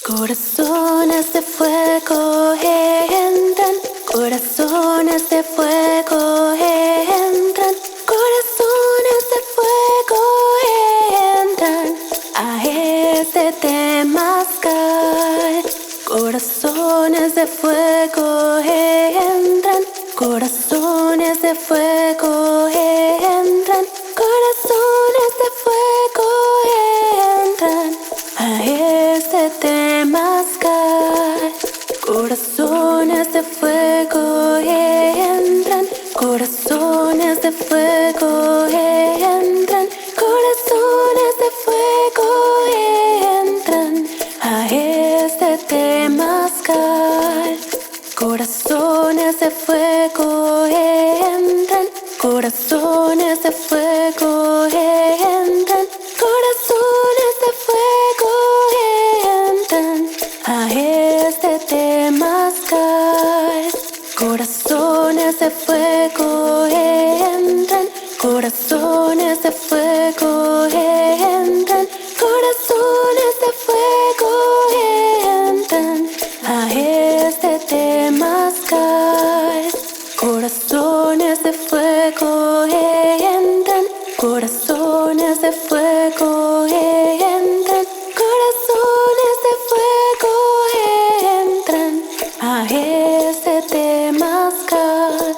Corazones de fuego entran, corazones de fuego entran, corazones de fuego entran a este temazcal. Corazones de fuego entran, corazones de fuego entran, corazones de fuego entran a este temazcal. Corazones de fuego entran, corazones de fuego entran, corazones de fuego entran a este temazcal. Corazones de fuego entran, corazones de fuego entran, corazones de fuego entran a este temazcal. Corazones de fuego entran, corazones de fuego entran, corazones de fuego entran a este temazcal. Corazones de fuego entran, corazones de fuego entran, corazones de fuego entran a este temazcal.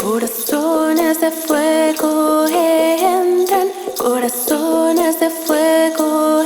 Corazones de fuego entran, corazones de fuego